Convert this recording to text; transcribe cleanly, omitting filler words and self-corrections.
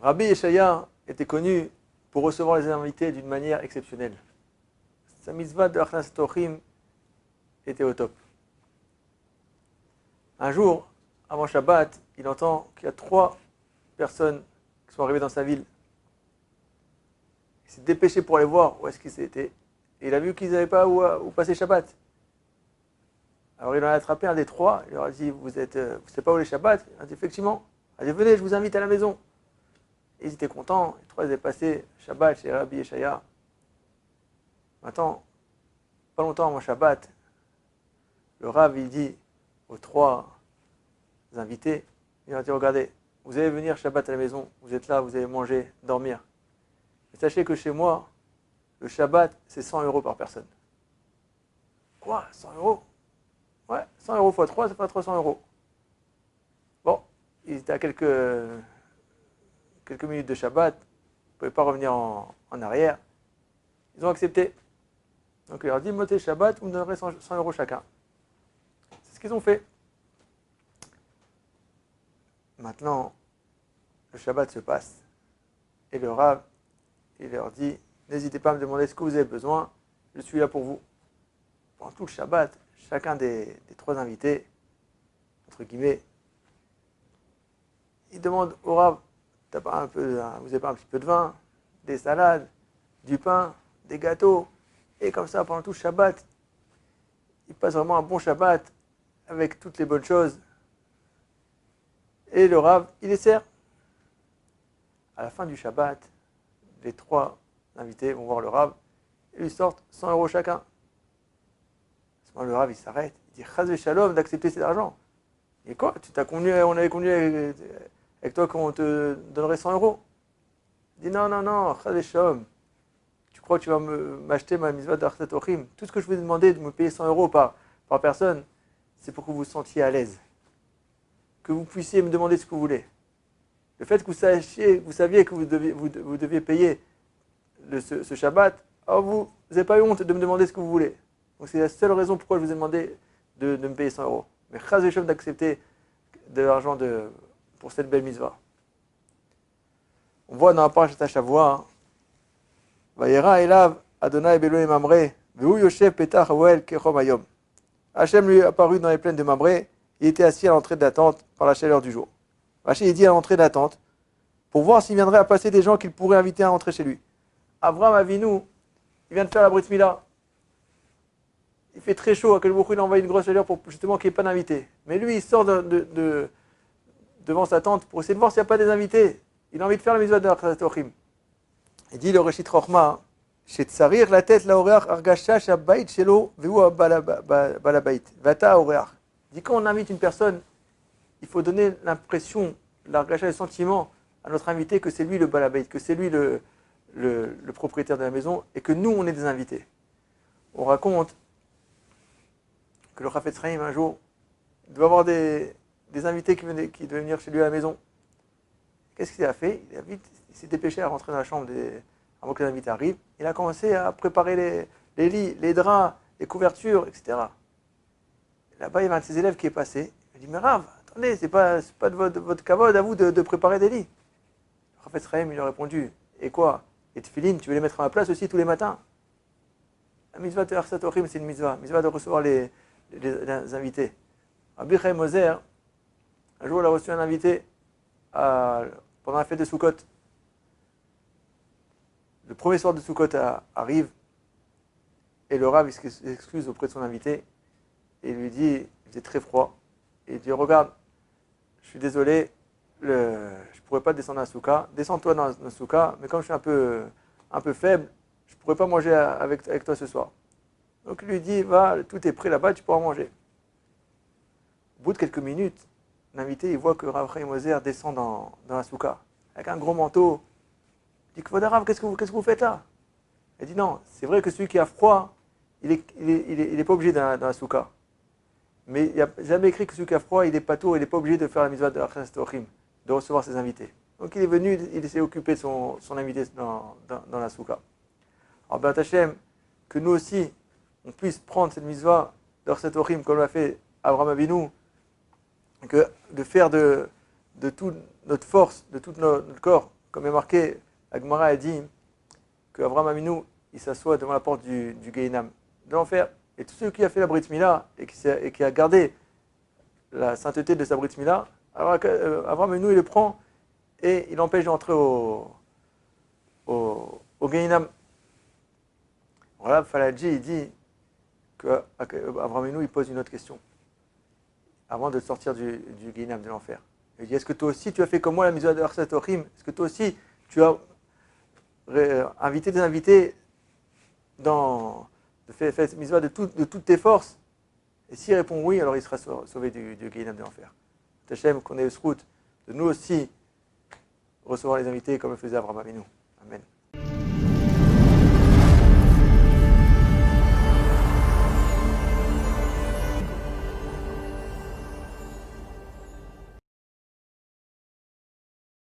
Rabbi Yeshaya était connu pour recevoir les invités d'une manière exceptionnelle. Sa mitzvah de Achnat Tochim était au top. Un jour, avant Shabbat, il entend qu'il y a 3 personnes qui sont arrivées dans sa ville. Il s'est dépêché pour aller voir où est-ce qu'ils étaient. Et il a vu qu'ils n'avaient pas où passer Shabbat. Alors il en a attrapé un des 3. Il leur a dit, vous savez pas où est Shabbat? Il a dit, effectivement. Il a dit, venez, je vous invite à la maison. Et ils étaient contents. Les 3 avaient passé Shabbat chez Rabbi Yeshaya. Maintenant, pas longtemps avant Shabbat, le Rav, il dit aux 3 invités, il leur dit, regardez, vous allez venir Shabbat à la maison, vous êtes là, vous allez manger, dormir. Mais sachez que chez moi, le Shabbat, c'est 100 € par personne. Quoi, 100 €? Ouais, 100 € x 3, ça fait 300 €. Bon, ils étaient à quelques minutes de Shabbat, ils ne pouvaient pas revenir en arrière. Ils ont accepté. Donc il leur dit, motez Shabbat, vous me donnerez 100 € chacun. C'est ce qu'ils ont fait. Maintenant, le Shabbat se passe. Et le Rav, il leur dit, n'hésitez pas à me demander ce que vous avez besoin, je suis là pour vous. Pendant tout le Shabbat, chacun des 3 invités, entre guillemets, il demande au Rav, vous n'avez pas un petit peu de vin, des salades, du pain, des gâteaux, et comme ça, pendant tout le Shabbat, il passe vraiment un bon Shabbat avec toutes les bonnes choses. Et le Rav, il les sert. À la fin du Shabbat, les 3 invités vont voir le Rav et lui sortent 100 € chacun. À ce moment, le Rav, il s'arrête, il dit Chas v'shalom d'accepter cet argent. Et quoi, on avait convenu avec toi qu'on te donnerait 100 €. Il dit non, Chas v'shalom. Tu crois que tu vas m'acheter ma mitzvah d'Achnat Tochim? Tout ce que je vous ai demandé de me payer 100 € par personne, c'est pour que vous vous sentiez à l'aise. Que vous puissiez me demander ce que vous voulez. Le fait que vous saviez que vous deviez payer ce Shabbat, vous n'avez pas eu honte de me demander ce que vous voulez. Donc c'est la seule raison pourquoi je vous ai demandé de me payer 100 €. Mais chas v'shalom d'accepter de l'argent pour cette belle mitzvah. On voit dans la parashat Shavua, Vayera elav Adonai be'Elohim Mamre, ve'hu yoshev petach Oel kechom hayom. Hachem lui est apparu dans les plaines de Mamré. Il était assis à l'entrée de la tente par la chaleur du jour. Rachid est dit à l'entrée de la tente pour voir s'il viendrait à passer des gens qu'il pourrait inviter à rentrer chez lui. Abraham Avinu, il vient de faire la brit mila. Il fait très chaud, à quel moment il envoie une grosse chaleur pour justement qu'il n'y ait pas d'invités. Mais lui, il sort devant sa tente pour essayer de voir s'il n'y a pas des invités. Il a envie de faire la mitzvah de Achnat Tochim. Il dit le Reshit Rochma, Shetzarir la tête la oreach argasha shabait shelo vehu balabait vata oreach. Il dit quand on invite une personne, il faut donner l'impression, l'argasha, le sentiment à notre invité que c'est lui le balabait, que c'est lui le propriétaire de la maison et que nous on est des invités. On raconte que le Chafetz Chaim un jour devait avoir des invités qui devaient venir chez lui à la maison. Qu'est-ce qu'il a fait? Il s'est dépêché à rentrer dans la chambre avant que les invités arrivent. Il a commencé à préparer les lits, les draps, les couvertures, etc. Là-bas, il y avait un de ses élèves qui est passé. Il dit, mais Rav, attendez, c'est pas de votre kavod à vous de préparer des lits. Le Chafetz Chaim, il lui a répondu, et quoi? Et tefilin, tu veux les mettre à ma place aussi tous les matins? La mitzvah de Achnat Tochim, c'est une mitzvah de recevoir les invités. Rabbi Chaim Ozer, un jour, il a reçu un invité pendant la fête de Sukkot. Le premier soir de Sukkot arrive et le Rav s'excuse auprès de son invité et il lui dit, il faisait très froid, et il dit, regarde, je suis désolé, je ne pourrais pas descendre à la souka, descends-toi dans la souka, mais comme je suis un peu faible, je ne pourrais pas manger avec toi ce soir. Donc il lui dit, va, tout est prêt là-bas, tu pourras manger. Au bout de quelques minutes, l'invité, il voit que Rav Chaim Ozer descend dans la souka, avec un gros manteau. Il dit, Kvod Rav, qu'est-ce que vous faites là? Il dit, non, c'est vrai que celui qui a froid, il est pas obligé dans la souka. Mais il n'y a jamais écrit que celui qui a froid, il est patour, il n'est pas obligé de faire la mitzvah de Achnat Tochim, de recevoir ses invités. Donc il est venu, il s'est occupé de son invité dans la souka. Alors, ben, Hachem, que nous aussi, on puisse prendre cette mitzvah d'Orset Ochim comme l'a fait Abraham Avinu, que de faire de toute notre force, de tout notre corps, comme est marqué, la Gemara a dit qu'Abraham Avinu, il s'assoit devant la porte du Gehinam, de l'enfer. Et tous ceux qui a fait la Brit Mila et qui a gardé la sainteté de sa Brit Mila, Abraham Avinu, il le prend et il empêche d'entrer au Gehinam. Voilà, Faladji, il dit qu'Abraham Avinu, il pose une autre question avant de sortir du Gehinam, de l'enfer. Il dit, est-ce que toi aussi tu as fait comme moi la mitzvah de Orset Ochim? Est-ce que toi aussi tu as invité des invités fait cette mitzvah de toutes tes forces? Et s'il répond oui, alors il sera sauvé du Gehinam, de l'enfer. Hachem, qu'on ait ce route de nous aussi recevoir les invités comme le faisait Abraham Avinu. Amen.